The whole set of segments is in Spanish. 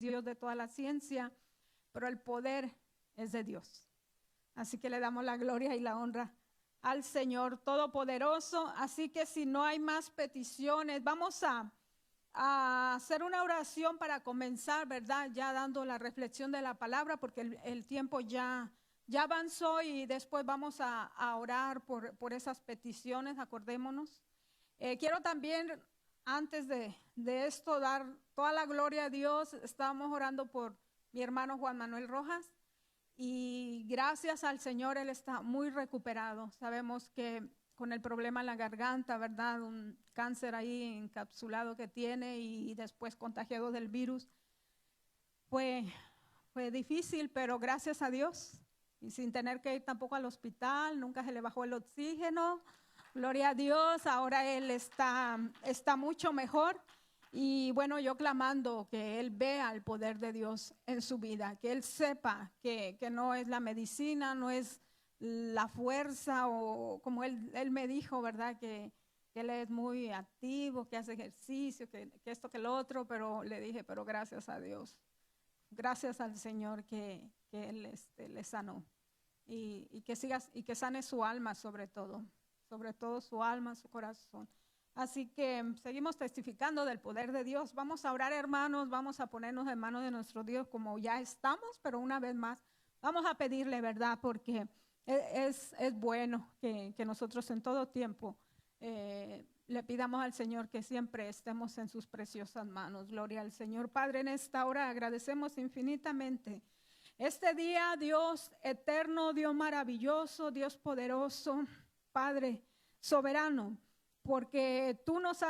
Dios de toda la ciencia, pero el poder es de Dios. Así que le damos la gloria y la honra al Señor Todopoderoso. Así que si no hay más peticiones, vamos a hacer una oración para comenzar, ¿verdad? Ya dando la reflexión de la palabra, porque el tiempo ya avanzó y después vamos a orar por esas peticiones, acordémonos. Quiero también, antes de esto, dar toda la gloria a Dios. Estábamos orando por mi hermano Juan Manuel Rojas y gracias al Señor él está muy recuperado. Sabemos que con el problema en la garganta, ¿verdad? Un cáncer ahí encapsulado que tiene y después contagiado del virus. Fue difícil, pero gracias a Dios y sin tener que ir tampoco al hospital, nunca se le bajó el oxígeno. Gloria a Dios, ahora él está mucho mejor. Y bueno, yo clamando que él vea el poder de Dios en su vida, que él sepa que no es la medicina, no es la fuerza, o como él me dijo, ¿verdad? Que él es muy activo, que hace ejercicio, que esto, que lo otro, pero le dije, pero gracias a Dios, gracias al Señor que él le sanó y que siga y que sane su alma sobre todo su alma, su corazón. Así que seguimos testificando del poder de Dios. Vamos a orar, hermanos, vamos a ponernos en manos de nuestro Dios como ya estamos, pero una vez más vamos a pedirle, ¿verdad? Porque es bueno que nosotros en todo tiempo le pidamos al Señor que siempre estemos en sus preciosas manos. Gloria al Señor. Padre, en esta hora agradecemos infinitamente este día, Dios eterno, Dios maravilloso, Dios poderoso, Padre soberano, porque tú nos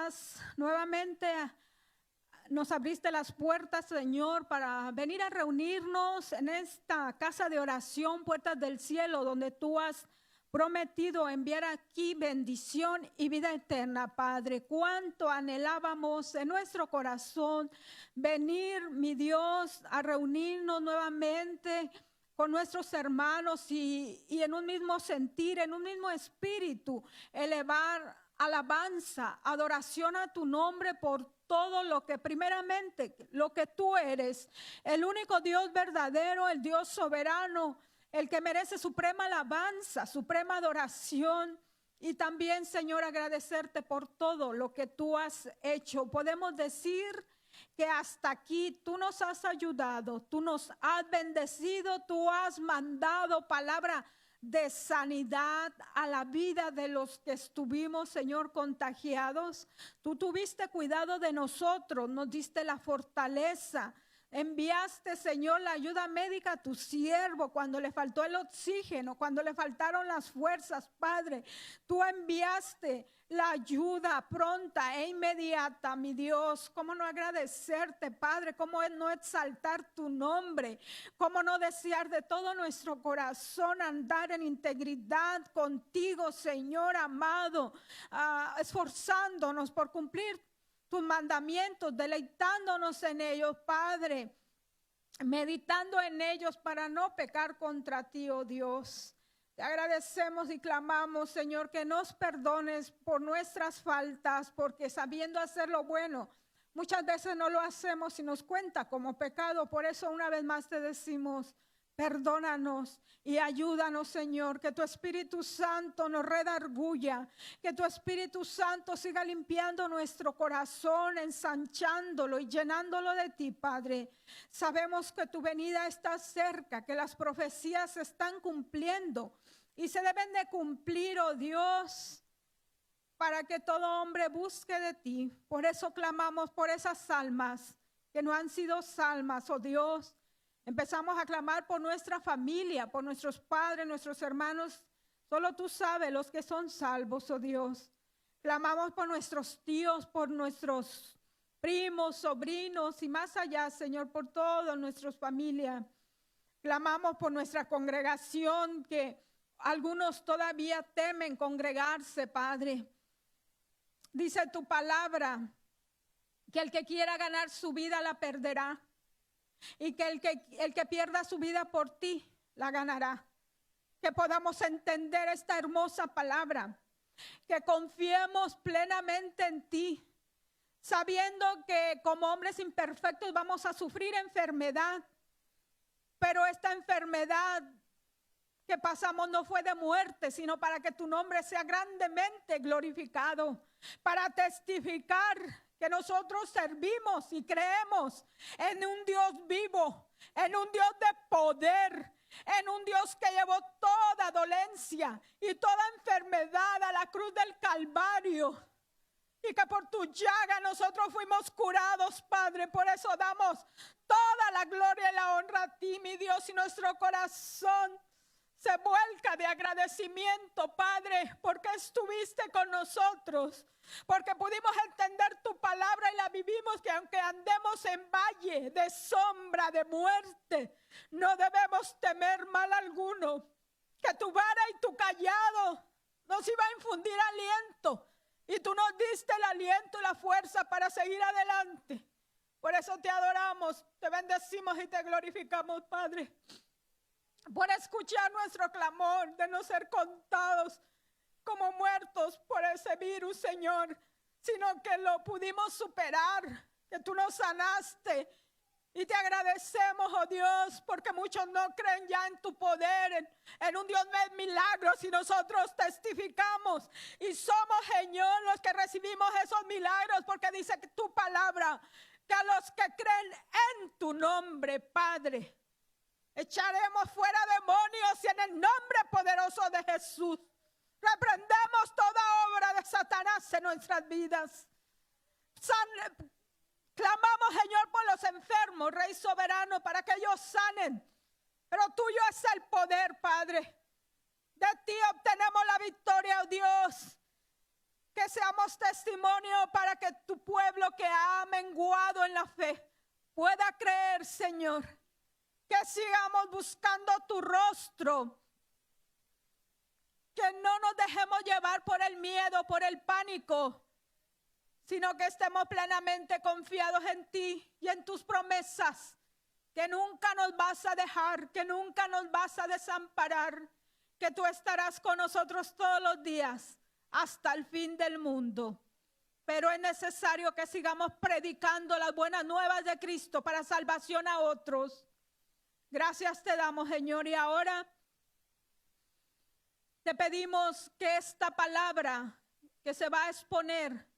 abriste las puertas, Señor, para venir a reunirnos en esta casa de oración, puertas del cielo, donde tú has prometido enviar aquí bendición y vida eterna, Padre. Cuánto anhelábamos en nuestro corazón venir, mi Dios, a reunirnos nuevamente con nuestros hermanos y en un mismo sentir, en un mismo espíritu, elevar alabanza, adoración a tu nombre por todo lo que primeramente, lo que tú eres, el único Dios verdadero, el Dios soberano, el que merece suprema alabanza, suprema adoración. Y también, Señor, agradecerte por todo lo que tú has hecho. Podemos decir que hasta aquí tú nos has ayudado, tú nos has bendecido, tú has mandado palabra de sanidad a la vida de los que estuvimos, Señor, contagiados. Tú tuviste cuidado de nosotros, nos diste la fortaleza. Enviaste, Señor, la ayuda médica a tu siervo cuando le faltó el oxígeno, cuando le faltaron las fuerzas, Padre. Tú enviaste la ayuda pronta e inmediata, mi Dios. ¿Cómo no agradecerte, Padre? ¿Cómo no exaltar tu nombre? ¿Cómo no desear de todo nuestro corazón andar en integridad contigo, Señor amado? Esforzándonos por cumplir tus mandamientos, deleitándonos en ellos, Padre, meditando en ellos para no pecar contra ti, oh Dios. Te agradecemos y clamamos, Señor, que nos perdones por nuestras faltas, porque sabiendo hacer lo bueno, muchas veces no lo hacemos y nos cuenta como pecado. Por eso una vez más te decimos, perdónanos y ayúdanos, Señor, que tu Espíritu Santo nos redarguya, que tu Espíritu Santo siga limpiando nuestro corazón, ensanchándolo y llenándolo de ti, Padre. Sabemos que tu venida está cerca, que las profecías se están cumpliendo y se deben de cumplir, oh Dios, para que todo hombre busque de ti. Por eso clamamos por esas almas que no han sido salvas, oh Dios. Empezamos a clamar por nuestra familia, por nuestros padres, nuestros hermanos. Solo tú sabes los que son salvos, oh Dios. Clamamos por nuestros tíos, por nuestros primos, sobrinos y más allá, Señor, por toda nuestra familia. Clamamos por nuestra congregación, que algunos todavía temen congregarse, Padre. Dice tu palabra que el que quiera ganar su vida la perderá. Y que el que pierda su vida por ti la ganará. Que podamos entender esta hermosa palabra, que confiemos plenamente en ti, sabiendo que como hombres imperfectos vamos a sufrir enfermedad, pero esta enfermedad que pasamos no fue de muerte, sino para que tu nombre sea grandemente glorificado, para testificar que nosotros servimos y creemos en un Dios vivo, en un Dios de poder, en un Dios que llevó toda dolencia y toda enfermedad a la cruz del Calvario, y que por tu llaga nosotros fuimos curados, Padre. Por eso damos toda la gloria y la honra a ti, mi Dios, y nuestro corazón se vuelca de agradecimiento, Padre, porque estuviste con nosotros, porque pudimos entender tu palabra y la vivimos, que aunque andemos en valle de sombra de muerte, no debemos temer mal alguno, que tu vara y tu callado nos iba a infundir aliento, y tú nos diste el aliento y la fuerza para seguir adelante. Por eso te adoramos, te bendecimos y te glorificamos, Padre, por escuchar nuestro clamor de no ser contados como muertos por ese virus, Señor, sino que lo pudimos superar, que tú nos sanaste. Y te agradecemos, oh Dios, porque muchos no creen ya en tu poder, en un Dios de milagros, y nosotros testificamos y somos, Señor, los que recibimos esos milagros, porque dice que tu palabra, que a los que creen en tu nombre, Padre, echaremos fuera demonios, y en el nombre poderoso de Jesús reprendemos toda obra de Satanás en nuestras vidas. Clamamos, Señor, por los enfermos, Rey soberano, para que ellos sanen. Pero tuyo es el poder, Padre. De ti obtenemos la victoria, oh Dios. Que seamos testimonio para que tu pueblo que ha menguado en la fe pueda creer, Señor. Que sigamos buscando tu rostro. Que no nos dejemos llevar por el miedo, por el pánico, sino que estemos plenamente confiados en ti y en tus promesas, que nunca nos vas a dejar, que nunca nos vas a desamparar, que tú estarás con nosotros todos los días hasta el fin del mundo. Pero es necesario que sigamos predicando las buenas nuevas de Cristo para salvación a otros. Gracias te damos, Señor, y ahora te pedimos que esta palabra que se va a exponer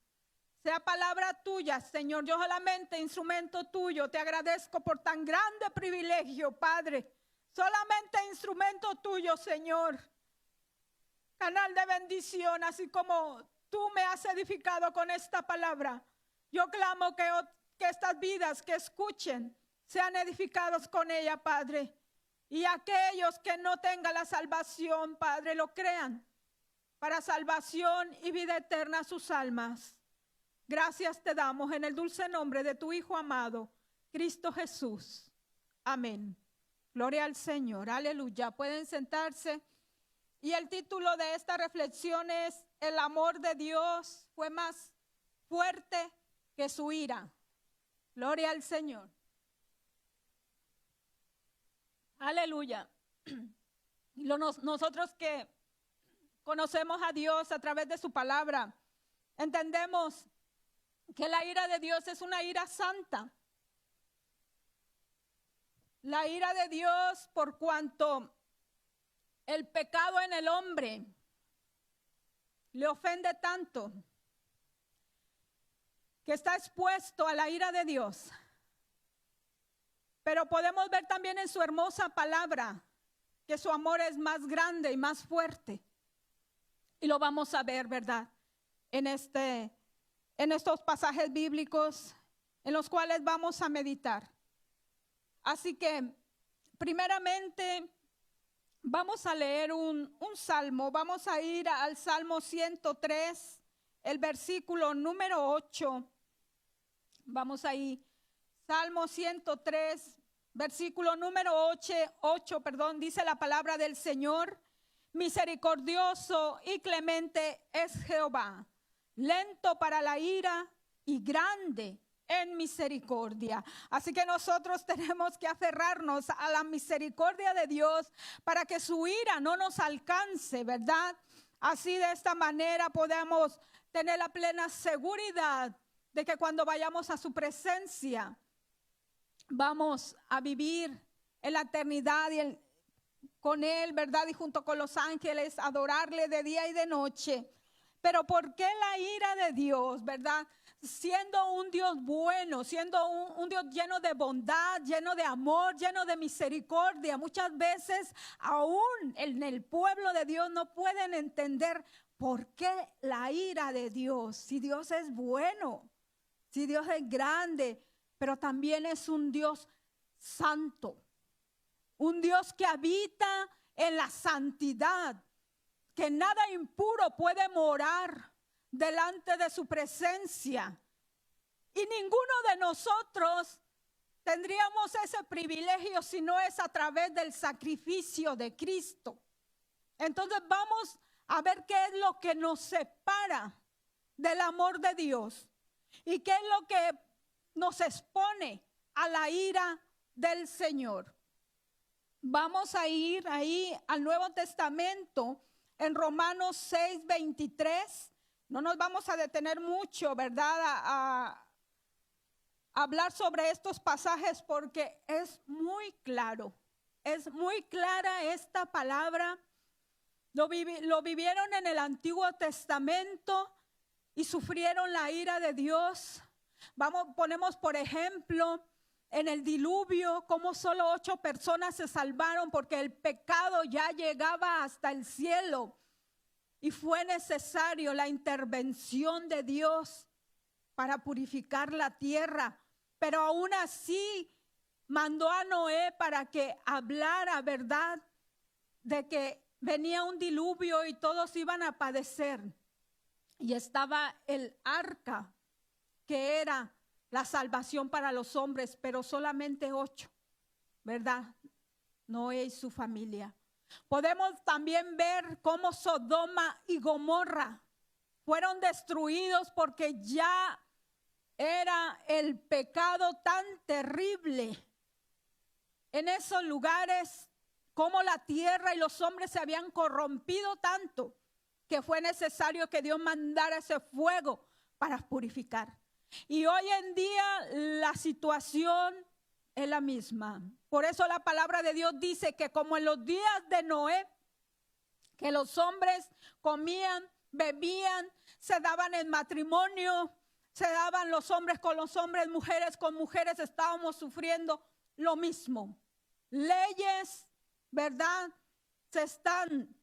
sea palabra tuya, Señor. Yo solamente instrumento tuyo. Te agradezco por tan grande privilegio, Padre. Solamente instrumento tuyo, Señor. Canal de bendición, así como tú me has edificado con esta palabra. Yo clamo que estas vidas que escuchen sean edificados con ella, Padre. Y aquellos que no tengan la salvación, Padre, lo crean para salvación y vida eterna a sus almas. Gracias te damos en el dulce nombre de tu Hijo amado, Cristo Jesús. Amén. Gloria al Señor. Aleluya. Pueden sentarse. Y el título de esta reflexión es: el amor de Dios fue más fuerte que su ira. Gloria al Señor. Aleluya. Nosotros que conocemos a Dios a través de su palabra, entendemos que la ira de Dios es una ira santa. La ira de Dios, por cuanto el pecado en el hombre le ofende tanto, que está expuesto a la ira de Dios. Pero podemos ver también en su hermosa palabra que su amor es más grande y más fuerte. Y lo vamos a ver, ¿verdad? En estos pasajes bíblicos en los cuales vamos a meditar. Así que, primeramente, vamos a leer un salmo. Vamos a ir al Salmo 103, el versículo número 8. Vamos ahí. Salmo 103, versículo número 8, dice la palabra del Señor: misericordioso y clemente es Jehová, lento para la ira y grande en misericordia. Así que nosotros tenemos que aferrarnos a la misericordia de Dios para que su ira no nos alcance, ¿verdad? Así de esta manera podemos tener la plena seguridad de que cuando vayamos a su presencia, vamos a vivir en la eternidad con Él, ¿verdad? Y junto con los ángeles, adorarle de día y de noche. Pero ¿por qué la ira de Dios, verdad? Siendo un Dios bueno, siendo un Dios lleno de bondad, lleno de amor, lleno de misericordia. Muchas veces aún en el pueblo de Dios no pueden entender por qué la ira de Dios. Si Dios es bueno, si Dios es grande, pero también es un Dios santo. Un Dios que habita en la santidad, que nada impuro puede morar delante de su presencia. Y ninguno de nosotros tendríamos ese privilegio si no es a través del sacrificio de Cristo. Entonces vamos a ver qué es lo que nos separa del amor de Dios y qué es lo que nos expone a la ira del Señor. Vamos a ir ahí al Nuevo Testamento en Romanos 6:23. No nos vamos a detener mucho, ¿verdad? A hablar sobre estos pasajes porque es muy claro. Es muy clara esta palabra. Lo vivieron en el Antiguo Testamento y sufrieron la ira de Dios. Ponemos por ejemplo en el diluvio, como solo 8 personas se salvaron porque el pecado ya llegaba hasta el cielo. Y fue necesario la intervención de Dios para purificar la tierra. Pero aún así mandó a Noé para que hablara, ¿verdad?, de que venía un diluvio y todos iban a padecer. Y estaba el arca, que era la salvación para los hombres, pero solamente 8, ¿verdad? Noé y su familia. Podemos también ver cómo Sodoma y Gomorra fueron destruidos porque ya era el pecado tan terrible en esos lugares, como la tierra y los hombres se habían corrompido tanto que fue necesario que Dios mandara ese fuego para purificar. Y hoy en día la situación es la misma. Por eso la palabra de Dios dice que como en los días de Noé, que los hombres comían, bebían, se daban en matrimonio, se daban los hombres con los hombres, mujeres con mujeres, estábamos sufriendo lo mismo. Leyes, ¿verdad?, se están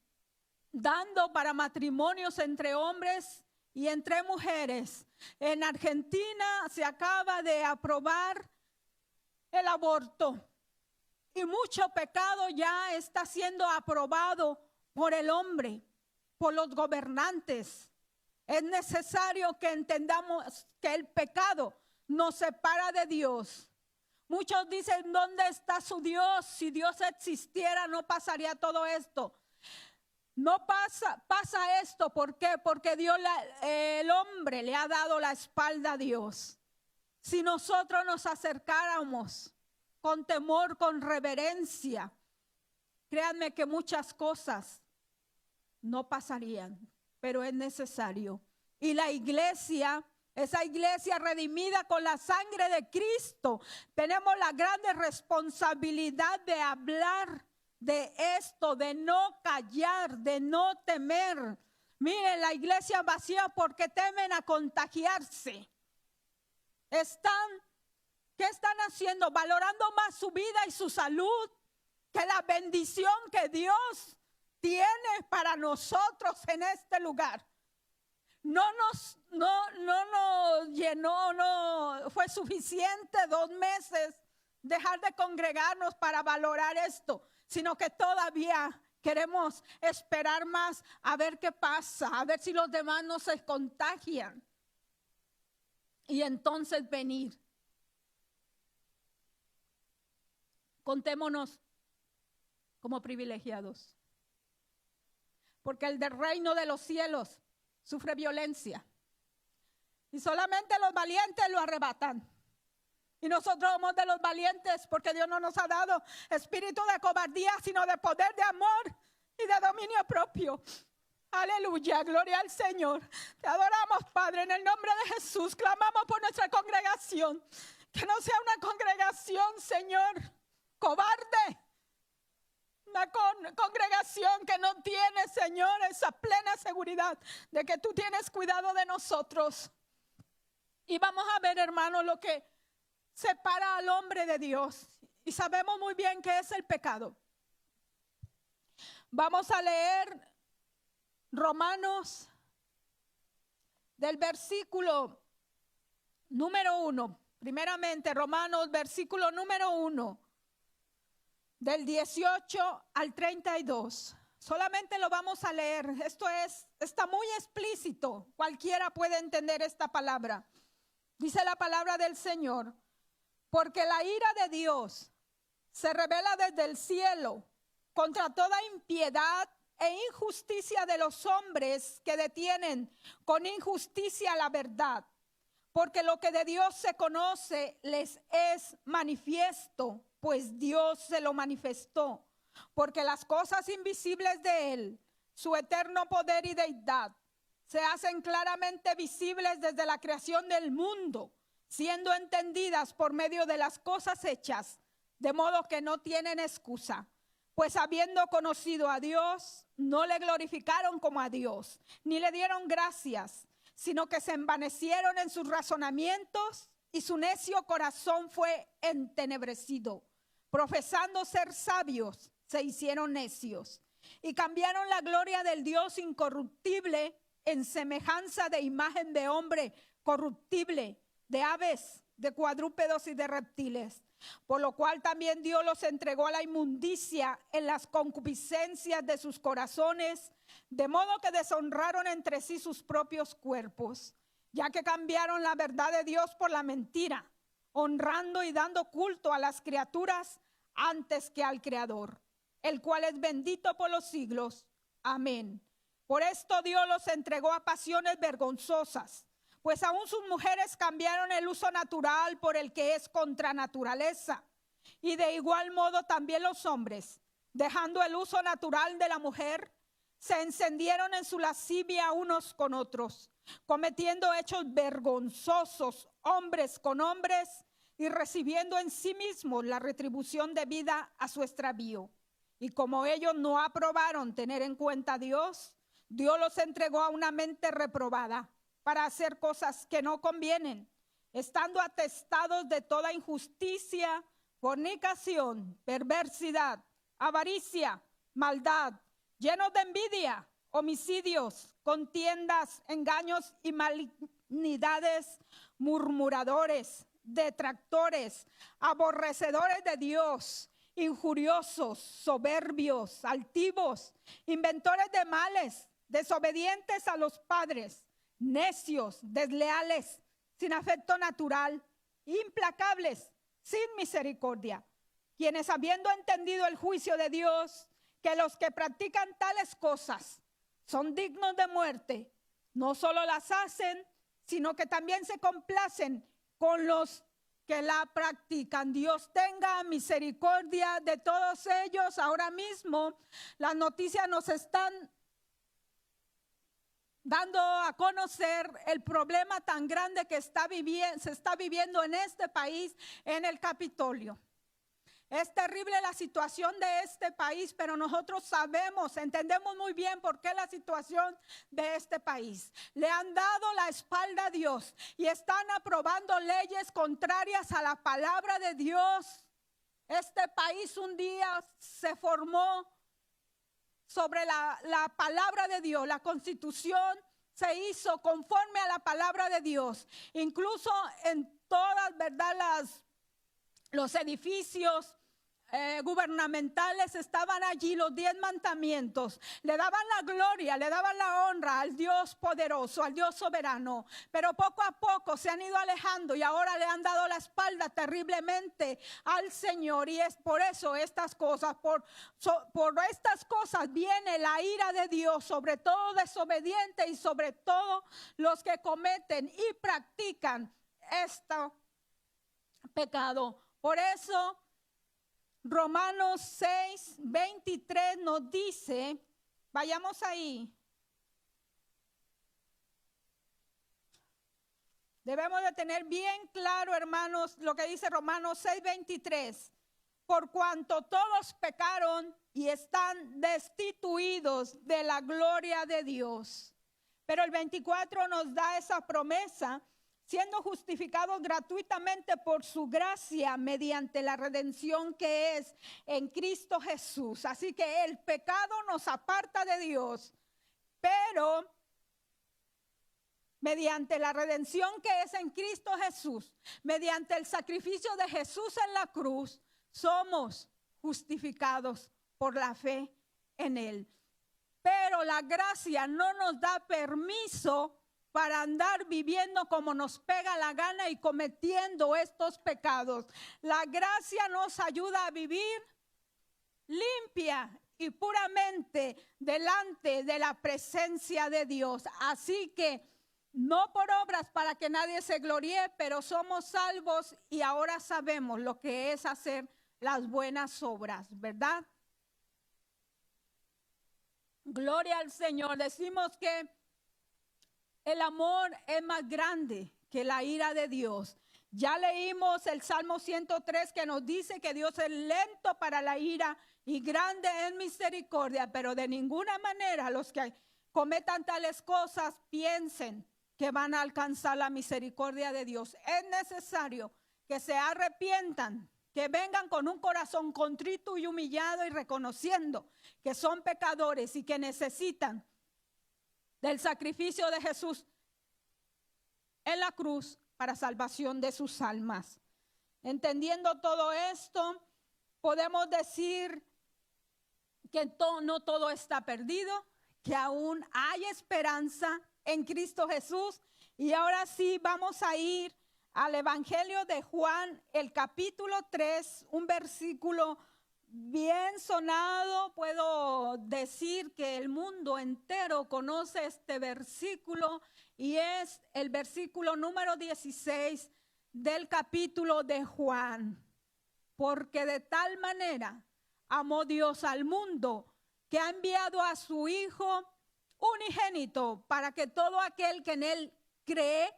dando para matrimonios entre hombres y entre mujeres. En Argentina se acaba de aprobar el aborto y mucho pecado ya está siendo aprobado por el hombre, por los gobernantes. Es necesario que entendamos que el pecado nos separa de Dios. Muchos dicen, ¿dónde está su Dios? Si Dios existiera no pasaría todo esto. No pasa esto, ¿por qué? Porque el hombre le ha dado la espalda a Dios. Si nosotros nos acercáramos con temor, con reverencia, créanme que muchas cosas no pasarían, pero es necesario. Y la iglesia, esa iglesia redimida con la sangre de Cristo, tenemos la grande responsabilidad de hablar de esto, de no callar, de no temer. Miren, la iglesia vacía porque temen a contagiarse. ¿Qué están haciendo? Valorando más su vida y su salud que la bendición que Dios tiene para nosotros en este lugar. No nos llenó, no fue suficiente 2 meses dejar de congregarnos para valorar esto, sino que todavía queremos esperar más a ver qué pasa, a ver si los demás no se contagian. Y entonces venir. Contémonos como privilegiados. Porque el del reino de los cielos sufre violencia. Y solamente los valientes lo arrebatan. Y nosotros somos de los valientes porque Dios no nos ha dado espíritu de cobardía, sino de poder, de amor y de dominio propio. Aleluya, gloria al Señor. Te adoramos, Padre, en el nombre de Jesús. Clamamos por nuestra congregación. Que no sea una congregación, Señor, cobarde. Una congregación que no tiene, Señor, esa plena seguridad de que tú tienes cuidado de nosotros. Y vamos a ver, hermanos, lo que separa al hombre de Dios. Y sabemos muy bien qué es el pecado. Vamos a leer Romanos del versículo número 1. Primeramente, Romanos, versículo número 1. Del 18 al 32. Solamente lo vamos a leer. Está muy explícito. Cualquiera puede entender esta palabra. Dice la palabra del Señor. Porque la ira de Dios se revela desde el cielo contra toda impiedad e injusticia de los hombres que detienen con injusticia la verdad. Porque lo que de Dios se conoce les es manifiesto, pues Dios se lo manifestó. Porque las cosas invisibles de Él, su eterno poder y deidad, se hacen claramente visibles desde la creación del mundo, siendo entendidas por medio de las cosas hechas, de modo que no tienen excusa. Pues habiendo conocido a Dios, no le glorificaron como a Dios, ni le dieron gracias, sino que se envanecieron en sus razonamientos y su necio corazón fue entenebrecido. Profesando ser sabios, se hicieron necios y cambiaron la gloria del Dios incorruptible en semejanza de imagen de hombre corruptible, de aves, de cuadrúpedos y de reptiles. Por lo cual también Dios los entregó a la inmundicia en las concupiscencias de sus corazones, de modo que deshonraron entre sí sus propios cuerpos, ya que cambiaron la verdad de Dios por la mentira, honrando y dando culto a las criaturas antes que al Creador, el cual es bendito por los siglos. Amén. Por esto Dios los entregó a pasiones vergonzosas, pues aún sus mujeres cambiaron el uso natural por el que es contra naturaleza. Y de igual modo también los hombres, dejando el uso natural de la mujer, se encendieron en su lascivia unos con otros, cometiendo hechos vergonzosos hombres con hombres y recibiendo en sí mismos la retribución debida a su extravío. Y como ellos no aprobaron tener en cuenta a Dios, Dios los entregó a una mente reprobada para hacer cosas que no convienen, estando atestados de toda injusticia, fornicación, perversidad, avaricia, maldad, llenos de envidia, homicidios, contiendas, engaños y malignidades, murmuradores, detractores, aborrecedores de Dios, injuriosos, soberbios, altivos, inventores de males, desobedientes a los padres, necios, desleales, sin afecto natural, implacables, sin misericordia, quienes habiendo entendido el juicio de Dios, que los que practican tales cosas son dignos de muerte, no solo las hacen, sino que también se complacen con los que la practican. Dios tenga misericordia de todos ellos. Ahora mismo las noticias nos están dando a conocer el problema tan grande que se está viviendo en este país, en el Capitolio. Es terrible la situación de este país, pero nosotros sabemos, entendemos muy bien por qué la situación de este país. Le han dado la espalda a Dios y están aprobando leyes contrarias a la palabra de Dios. Este país un día se formó sobre la palabra de Dios. La Constitución se hizo conforme a la palabra de Dios. Incluso en todas, ¿verdad?, los edificios gubernamentales estaban allí los 10 mandamientos. Le daban la gloria, le daban la honra al Dios poderoso, al Dios soberano. Pero poco a poco se han ido alejando y ahora le han dado la espalda terriblemente al Señor. Y es por eso estas cosas, por estas cosas viene la ira de Dios sobre todo desobediente y sobre todo los que cometen y practican este pecado. Por eso Romanos 6:23 nos dice, vayamos ahí, Debemos de tener bien claro, hermanos, lo que dice Romanos 6:23. Por cuanto todos pecaron y están destituidos de la gloria de Dios. Pero el 24 nos da esa promesa, siendo justificados gratuitamente por su gracia mediante la redención que es en Cristo Jesús. Así que el pecado nos aparta de Dios, pero mediante la redención que es en Cristo Jesús, mediante el sacrificio de Jesús en la cruz, somos justificados por la fe en Él. Pero la gracia no nos da permiso para andar viviendo como nos pega la gana y cometiendo estos pecados. La gracia nos ayuda a vivir limpia y puramente delante de la presencia de Dios. Así que no por obras para que nadie se gloríe, pero somos salvos y ahora sabemos lo que es hacer las buenas obras, ¿verdad? Gloria al Señor. Decimos que el amor es más grande que la ira de Dios. Ya leímos el Salmo 103 que nos dice que Dios es lento para la ira y grande en misericordia, pero de ninguna manera los que cometan tales cosas piensen que van a alcanzar la misericordia de Dios. Es necesario que se arrepientan, que vengan con un corazón contrito y humillado y reconociendo que son pecadores y que necesitan del sacrificio de Jesús en la cruz para salvación de sus almas. Entendiendo todo esto, podemos decir que no todo está perdido, que aún hay esperanza en Cristo Jesús. Y ahora sí vamos a ir al Evangelio de Juan, el capítulo 3, un versículo bien sonado. Puedo decir que el mundo entero conoce este versículo y es el versículo número 16 del capítulo de Juan. Porque de tal manera amó Dios al mundo que ha enviado a su Hijo unigénito para que todo aquel que en él cree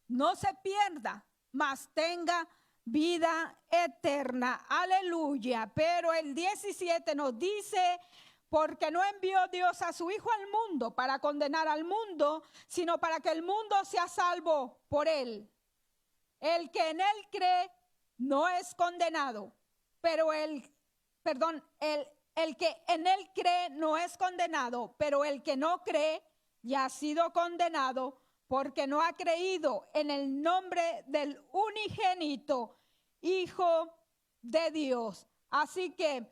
no se pierda, mas tenga vida eterna. Aleluya. Pero el 17 nos dice: porque no envió Dios a su Hijo al mundo para condenar al mundo, sino para que el mundo sea salvo por él. El que en él cree no es condenado, pero el que en él cree no es condenado, pero el que no cree ya ha sido condenado porque no ha creído en el nombre del unigénito Hijo de Dios. Así que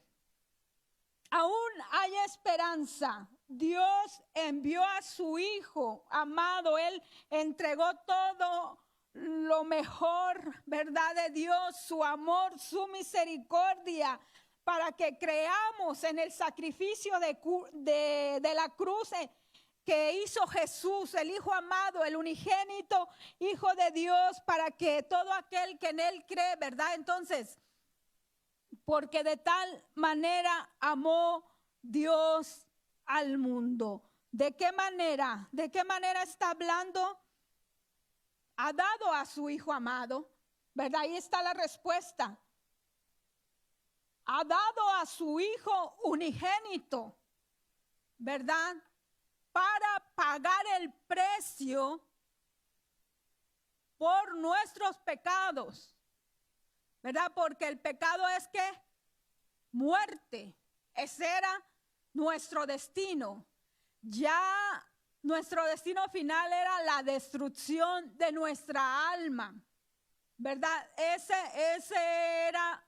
aún hay esperanza. Dios envió a su Hijo amado. Él entregó todo lo mejor, ¿verdad? De Dios, su amor, su misericordia, para que creamos en el sacrificio de la cruz que hizo Jesús, el Hijo amado, el unigénito Hijo de Dios, para que todo aquel que en él cree, ¿verdad? Entonces, porque de tal manera amó Dios al mundo. ¿De qué manera? ¿De qué manera está hablando? Ha dado a su Hijo amado, ¿verdad? Ahí está la respuesta. Ha dado a su Hijo unigénito, ¿verdad? Para pagar el precio por nuestros pecados, ¿verdad? Porque el pecado es que muerte. Ese era nuestro destino. Ya nuestro destino final era la destrucción de nuestra alma, ¿verdad? Ese era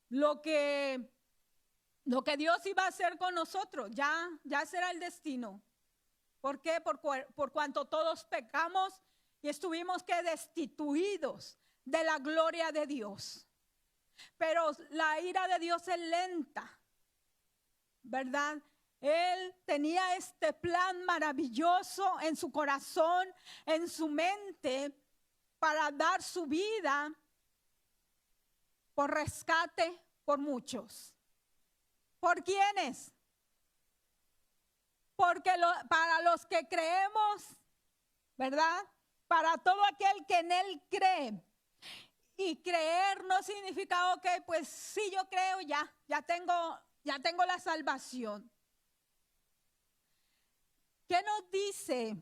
lo que Dios iba a hacer con nosotros. Ya será el destino. ¿Por qué? Por cuanto todos pecamos y estuvimos que destituidos de la gloria de Dios. Pero la ira de Dios es lenta, ¿verdad? Él tenía este plan maravilloso en su corazón, en su mente, para dar su vida por rescate por muchos. ¿Por quiénes? Porque para los que creemos, ¿verdad? para todo aquel que en Él cree. Y creer no significa, ok, pues sí, yo creo, ya tengo la salvación. ¿Qué nos dice?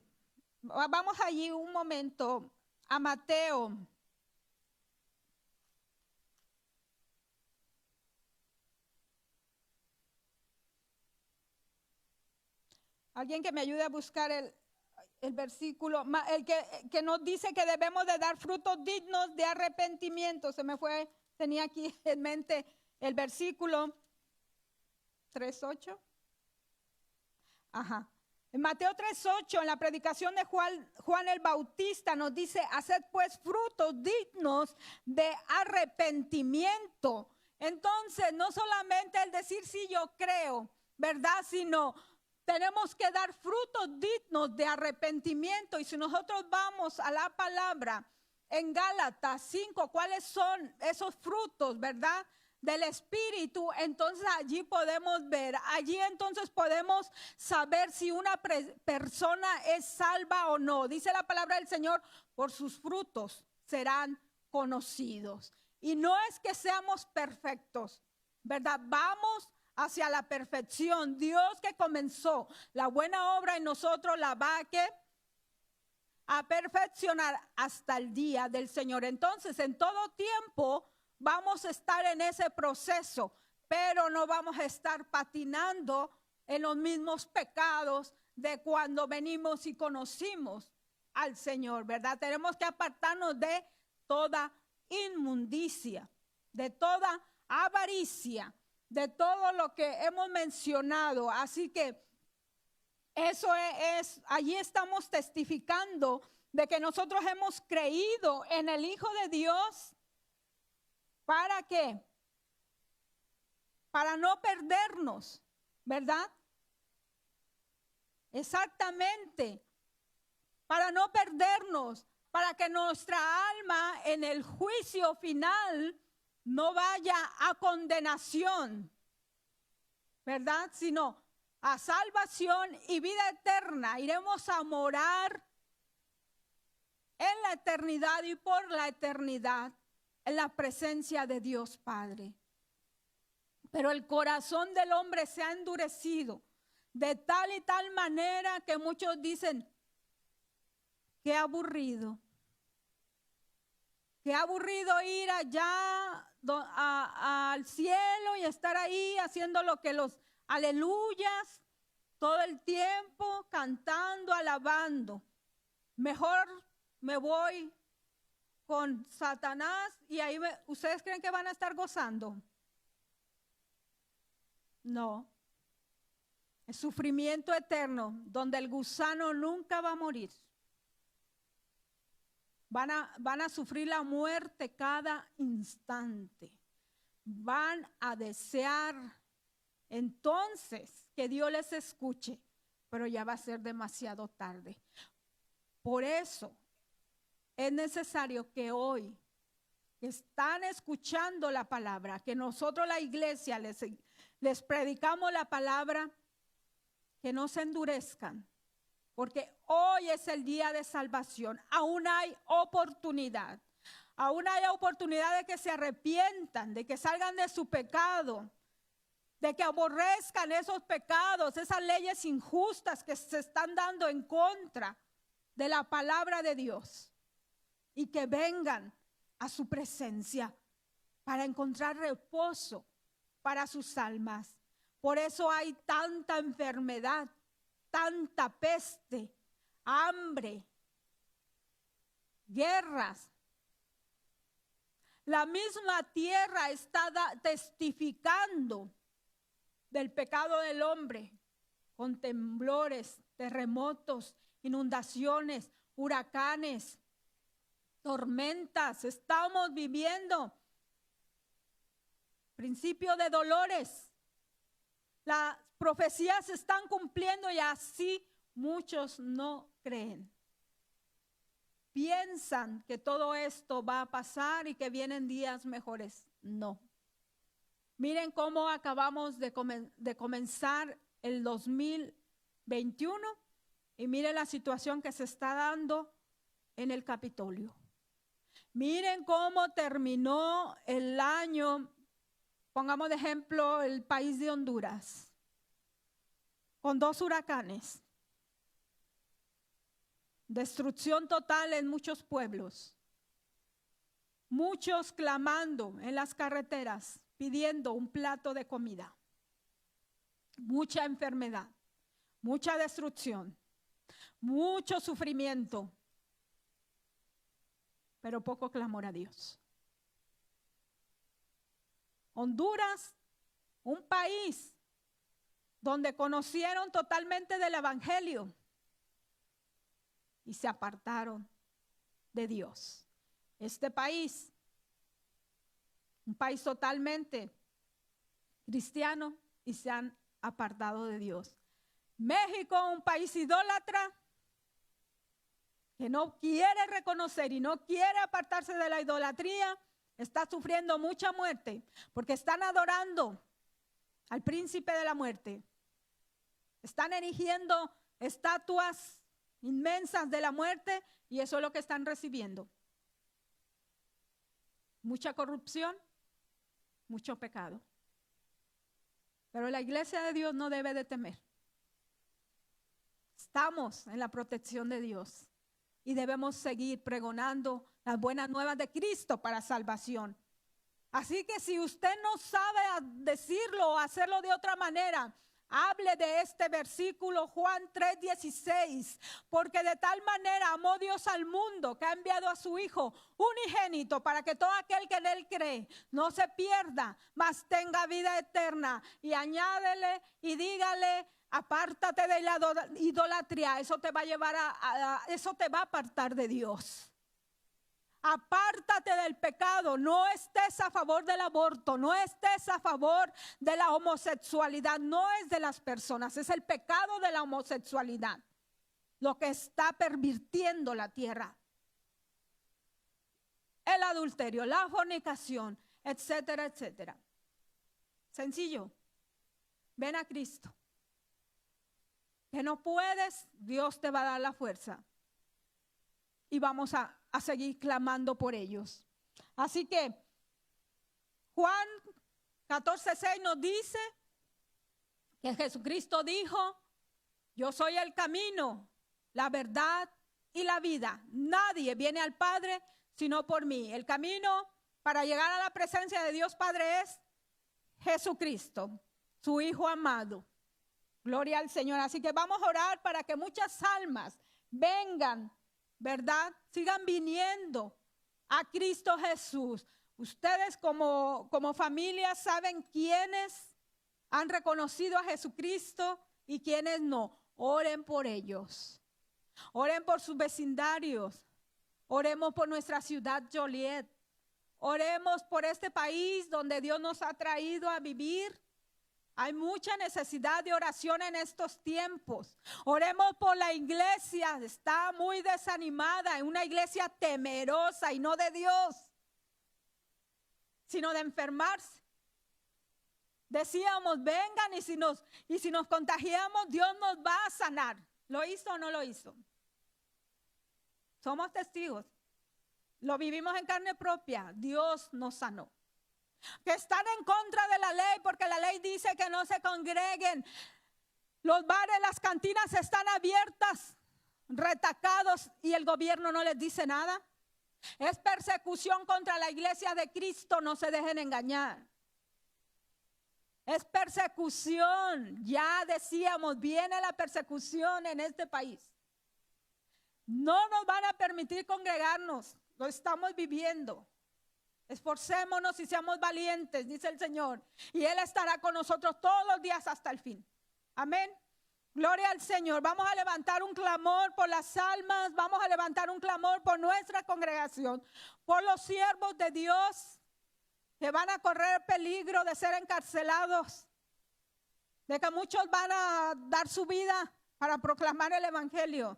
Vamos allí un momento a Mateo. Alguien que me ayude a buscar el versículo, el que nos dice que debemos de dar frutos dignos de arrepentimiento. Se me fue, tenía aquí en mente el versículo 3:8. Ajá. En Mateo 3:8, en la predicación de Juan el Bautista, nos dice: haced pues frutos dignos de arrepentimiento. Entonces, no solamente el decir sí, yo creo, ¿verdad? Sino tenemos que dar frutos dignos de arrepentimiento. Y si nosotros vamos a la palabra en Gálatas 5, ¿cuáles son esos frutos, verdad? Del Espíritu, entonces allí podemos ver, allí entonces podemos saber si una persona es salva o no. Dice la palabra del Señor: por sus frutos serán conocidos. Y no es que seamos perfectos, ¿verdad? Vamos hacia la perfección. Dios que comenzó la buena obra en nosotros la va a perfeccionar hasta el día del Señor. Entonces, en todo tiempo vamos a estar en ese proceso, pero no vamos a estar patinando en los mismos pecados de cuando venimos y conocimos al Señor, ¿verdad? Tenemos que apartarnos de toda inmundicia, de toda avaricia, de todo lo que hemos mencionado. Así que eso allí estamos testificando de que nosotros hemos creído en el Hijo de Dios. ¿Para qué? Para no perdernos, ¿verdad? Exactamente. Para no perdernos, para que nuestra alma en el juicio final no vaya a condenación, ¿verdad? Sino a salvación y vida eterna. Iremos a morar en la eternidad y por la eternidad en la presencia de Dios Padre. Pero el corazón del hombre se ha endurecido de tal y tal manera que muchos dicen: qué aburrido. Qué aburrido ir allá al cielo y estar ahí haciendo lo que los aleluyas todo el tiempo, cantando, alabando. Mejor me voy con Satanás y ahí ¿ustedes creen que van a estar gozando? No. Es sufrimiento eterno donde el gusano nunca va a morir. Van a sufrir la muerte cada instante. Van a desear entonces que Dios les escuche, pero ya va a ser demasiado tarde. Por eso es necesario que hoy que están escuchando la palabra, que nosotros la iglesia les predicamos la palabra, que no se endurezcan, porque hoy es el día de salvación. Aún hay oportunidad. Aún hay oportunidad de que se arrepientan, de que salgan de su pecado, de que aborrezcan esos pecados, esas leyes injustas que se están dando en contra de la palabra de Dios, y que vengan a su presencia para encontrar reposo para sus almas. Por eso hay tanta enfermedad, tanta peste, hambre, guerras. La misma tierra está testificando del pecado del hombre, con temblores, terremotos, inundaciones, huracanes, tormentas. Estamos viviendo principio de dolores. Las profecías se están cumpliendo y así muchos no creen. Piensan que todo esto va a pasar y que vienen días mejores. No. Miren cómo acabamos de comenzar el 2021 y miren la situación que se está dando en el Capitolio. Miren cómo terminó el año, pongamos de ejemplo el país de Honduras, con 2 huracanes. Destrucción total en muchos pueblos. Muchos clamando en las carreteras, pidiendo un plato de comida. Mucha enfermedad, mucha destrucción, mucho sufrimiento, pero poco clamor a Dios. Honduras, un país donde conocieron totalmente del evangelio y se apartaron de Dios. Este país, un país totalmente cristiano, y se han apartado de Dios. México, un país idólatra que no quiere reconocer y no quiere apartarse de la idolatría, está sufriendo mucha muerte porque están adorando al príncipe de la muerte. Están erigiendo estatuas inmensas de la muerte y eso es lo que están recibiendo. Mucha corrupción, mucho pecado. Pero la iglesia de Dios no debe de temer. Estamos en la protección de Dios y debemos seguir pregonando las buenas nuevas de Cristo para salvación. Así que si usted no sabe decirlo o hacerlo de otra manera, hable de este versículo Juan 3:16, porque de tal manera amó Dios al mundo que ha enviado a su Hijo unigénito para que todo aquel que en él cree no se pierda, mas tenga vida eterna. Y añádele y dígale: apártate de la idolatría, eso te va a llevar eso te va a apartar de Dios. Apártate del pecado, no estés a favor del aborto, no estés a favor de la homosexualidad, no es de las personas, es el pecado de la homosexualidad lo que está pervirtiendo la tierra. El adulterio, la fornicación, etcétera, etcétera. Sencillo, ven a Cristo. Que no puedes, Dios te va a dar la fuerza. Y vamos a seguir clamando por ellos. Así que Juan 14:6 nos dice que Jesucristo dijo: yo soy el camino, la verdad y la vida. Nadie viene al Padre sino por mí. El camino para llegar a la presencia de Dios Padre es Jesucristo, su Hijo amado. Gloria al Señor. Así que vamos a orar para que muchas almas vengan, ¿verdad? Sigan viniendo a Cristo Jesús. Ustedes como familia saben quiénes han reconocido a Jesucristo y quiénes no. Oren por ellos. Oren por sus vecindarios. Oremos por nuestra ciudad Joliet. Oremos por este país donde Dios nos ha traído a vivir. Hay mucha necesidad de oración en estos tiempos. Oremos por la iglesia, está muy desanimada, es una iglesia temerosa y no de Dios, sino de enfermarse. Decíamos, vengan y si nos contagiamos, Dios nos va a sanar. ¿Lo hizo o no lo hizo? Somos testigos. Lo vivimos en carne propia. Dios nos sanó. Que están en contra de la ley porque la ley dice que no se congreguen. Los bares, las cantinas están abiertas, retacados y el gobierno no les dice nada. Es persecución contra la iglesia de Cristo, no se dejen engañar. Es persecución, ya decíamos, viene la persecución en este país. No nos van a permitir congregarnos, lo estamos viviendo. Esforcémonos y seamos valientes, dice el Señor, y Él estará con nosotros todos los días hasta el fin. Amén. Gloria al Señor. Vamos a levantar un clamor por las almas, vamos a levantar un clamor por nuestra congregación, por los siervos de Dios que van a correr peligro de ser encarcelados, de que muchos van a dar su vida para proclamar el evangelio.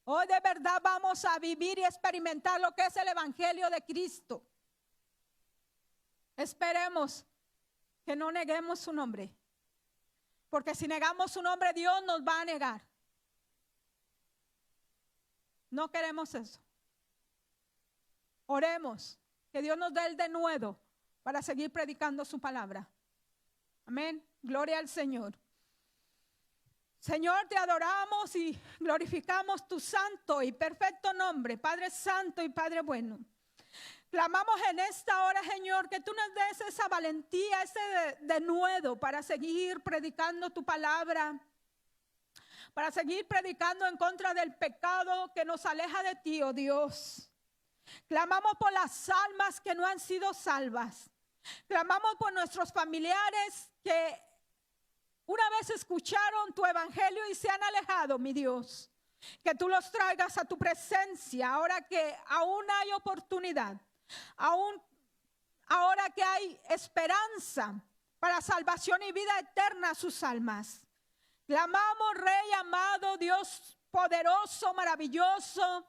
Hoy de verdad vamos a vivir y experimentar lo que es el evangelio de Cristo. Esperemos que no neguemos su nombre, porque si negamos su nombre, Dios nos va a negar. No queremos eso. Oremos que Dios nos dé el denuedo para seguir predicando su palabra. Amén. Gloria al Señor. Señor, te adoramos y glorificamos tu santo y perfecto nombre, Padre Santo y Padre bueno. Clamamos en esta hora, Señor, que tú nos des esa valentía, ese denuedo para seguir predicando tu palabra, para seguir predicando en contra del pecado que nos aleja de ti, oh Dios. Clamamos por las almas que no han sido salvas. Clamamos por nuestros familiares que una vez escucharon tu evangelio y se han alejado, mi Dios. Que tú los traigas a tu presencia ahora que aún hay oportunidad. Aún ahora que hay esperanza para salvación y vida eterna a sus almas. Clamamos, Rey amado, Dios poderoso, maravilloso,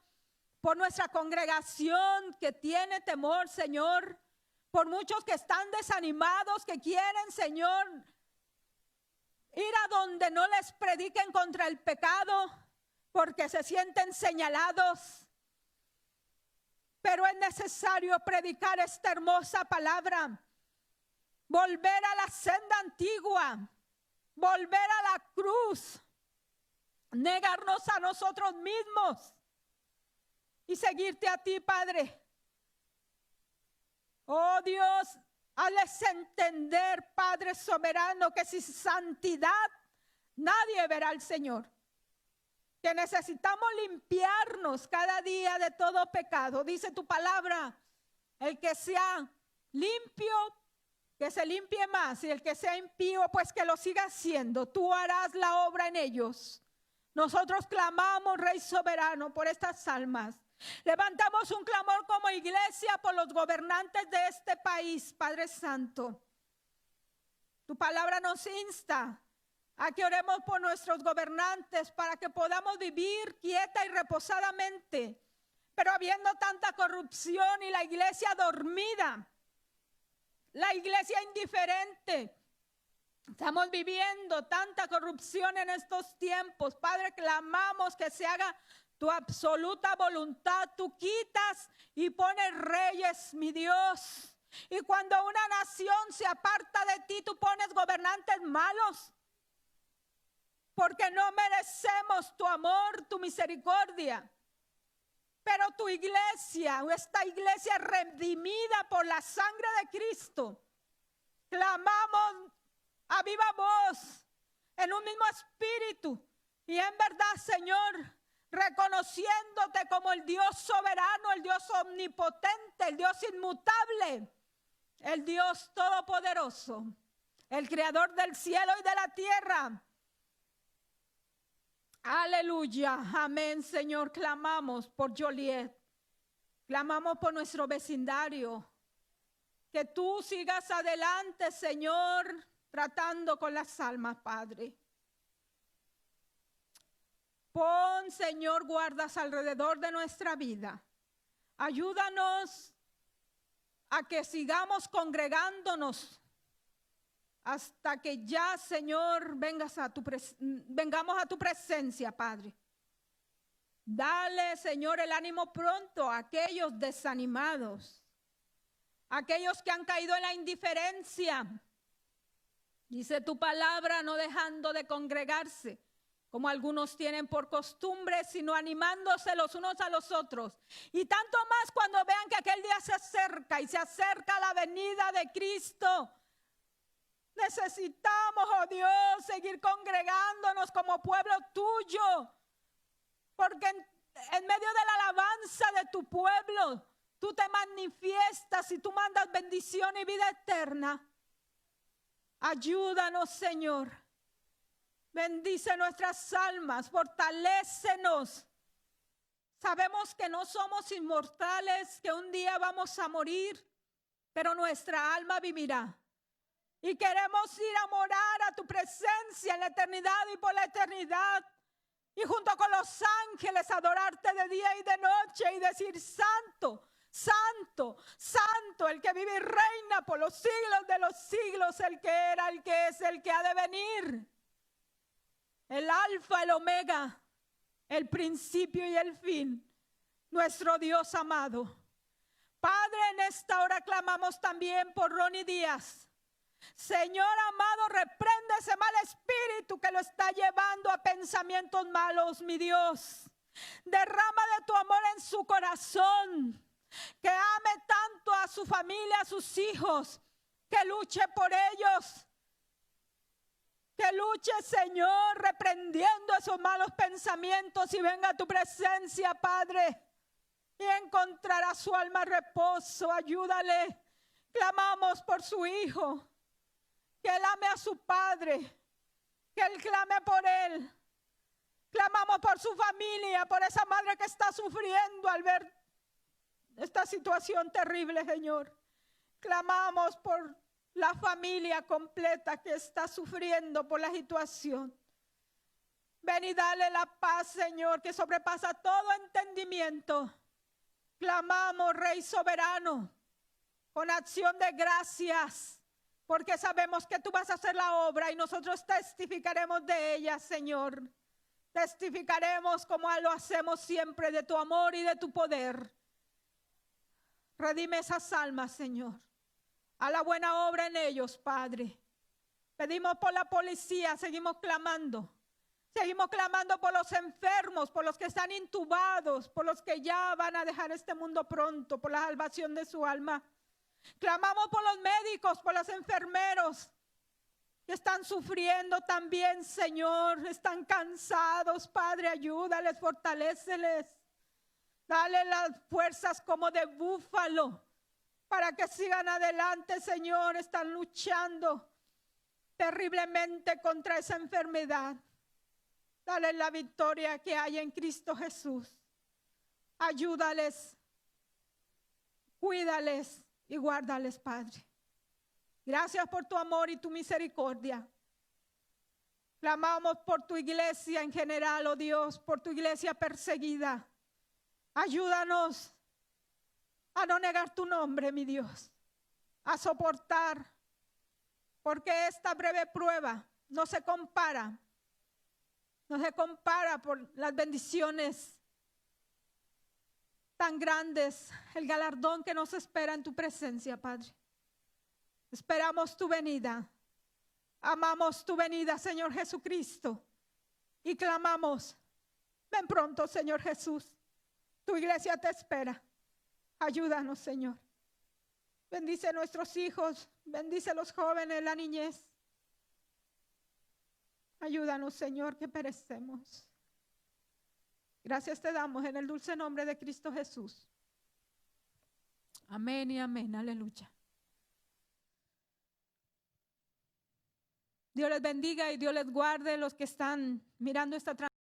por nuestra congregación que tiene temor, Señor, por muchos que están desanimados, que quieren, Señor, ir a donde no les prediquen contra el pecado, porque se sienten señalados. Pero es necesario predicar esta hermosa palabra, volver a la senda antigua, volver a la cruz, negarnos a nosotros mismos y seguirte a ti, Padre. Oh Dios, hazles entender, Padre soberano, que sin santidad nadie verá al Señor. Que necesitamos limpiarnos cada día de todo pecado. Dice tu palabra, el que sea limpio, que se limpie más, y el que sea impío, pues que lo siga haciendo. Tú harás la obra en ellos. Nosotros clamamos, Rey soberano, por estas almas. Levantamos un clamor como iglesia por los gobernantes de este país, Padre Santo. Tu palabra nos insta a que oremos por nuestros gobernantes para que podamos vivir quieta y reposadamente. Pero habiendo tanta corrupción y la iglesia dormida, la iglesia indiferente, estamos viviendo tanta corrupción en estos tiempos. Padre, clamamos que se haga tu absoluta voluntad. Tú quitas y pones reyes, mi Dios. Y cuando una nación se aparta de ti, tú pones gobernantes malos. Porque no merecemos tu amor, tu misericordia. Pero tu iglesia, esta iglesia redimida por la sangre de Cristo, clamamos a viva voz, en un mismo espíritu. Y en verdad, Señor, reconociéndote como el Dios soberano, el Dios omnipotente, el Dios inmutable, el Dios todopoderoso, el creador del cielo y de la tierra. Aleluya, amén, Señor. Clamamos por Joliet, clamamos por nuestro vecindario, que tú sigas adelante, Señor, tratando con las almas, Padre. Pon, Señor, guardas alrededor de nuestra vida. Ayúdanos a que sigamos congregándonos hasta que ya, Señor, vengamos a tu presencia, Padre. Dale, Señor, el ánimo pronto a aquellos desanimados, aquellos que han caído en la indiferencia. Dice tu palabra, no dejando de congregarse, como algunos tienen por costumbre, sino animándose los unos a los otros. Y tanto más cuando vean que aquel día se acerca y se acerca la venida de Cristo. Necesitamos, oh Dios, seguir congregándonos como pueblo tuyo, porque en medio de la alabanza de tu pueblo, tú te manifiestas y tú mandas bendición y vida eterna. Ayúdanos, Señor. Bendice nuestras almas, fortalécenos. Sabemos que no somos inmortales, que un día vamos a morir, pero nuestra alma vivirá. Y queremos ir a morar a tu presencia en la eternidad y por la eternidad. Y junto con los ángeles adorarte de día y de noche y decir: Santo, Santo, Santo, el que vive y reina por los siglos de los siglos, el que era, el que es, el que ha de venir. El alfa, el omega, el principio y el fin. nuestro Dios amado. Padre, en esta hora clamamos también por Ronnie Díaz. Señor amado, reprende ese mal espíritu que lo está llevando a pensamientos malos, mi Dios. Derrama de tu amor en su corazón, que ame tanto a su familia, a sus hijos, que luche por ellos. Que luche, Señor, reprendiendo esos malos pensamientos y venga a tu presencia, Padre. Y encontrará su alma reposo. Ayúdale. Clamamos por su hijo. Que él ame a su padre. Que él clame por él. Clamamos por su familia, por esa madre que está sufriendo al ver esta situación terrible, Señor. Clamamos por la familia completa que está sufriendo por la situación. Ven y dale la paz, Señor, que sobrepasa todo entendimiento. Clamamos, Rey soberano, con acción de gracias, porque sabemos que tú vas a hacer la obra y nosotros testificaremos de ella, Señor. Testificaremos como lo hacemos siempre de tu amor y de tu poder. Redime esas almas, Señor. A la buena obra en ellos, Padre. Pedimos por la policía, seguimos clamando. Seguimos clamando por los enfermos, por los que están intubados, por los que ya van a dejar este mundo pronto, por la salvación de su alma. Clamamos por los médicos, por los enfermeros que están sufriendo también, Señor. Están cansados, Padre, ayúdales, fortaléceles. Dale las fuerzas como de búfalo para que sigan adelante, Señor. Están luchando terriblemente contra esa enfermedad. Dale la victoria que hay en Cristo Jesús. Ayúdales, cuídales y guárdales, Padre. Gracias por tu amor y tu misericordia. Clamamos por tu iglesia en general, oh Dios, por tu iglesia perseguida. Ayúdanos a no negar tu nombre, mi Dios, a soportar, porque esta breve prueba no se compara por las bendiciones tan grandes, el galardón que nos espera en tu presencia, Padre. Esperamos tu venida, amamos tu venida, Señor Jesucristo, y clamamos, ven pronto, Señor Jesús, tu iglesia te espera. Ayúdanos, Señor. Bendice a nuestros hijos, bendice a los jóvenes, la niñez. Ayúdanos, Señor, que perecemos. Gracias te damos en el dulce nombre de Cristo Jesús. Amén y amén. Aleluya. Dios les bendiga y Dios les guarde los que están mirando esta transmisión.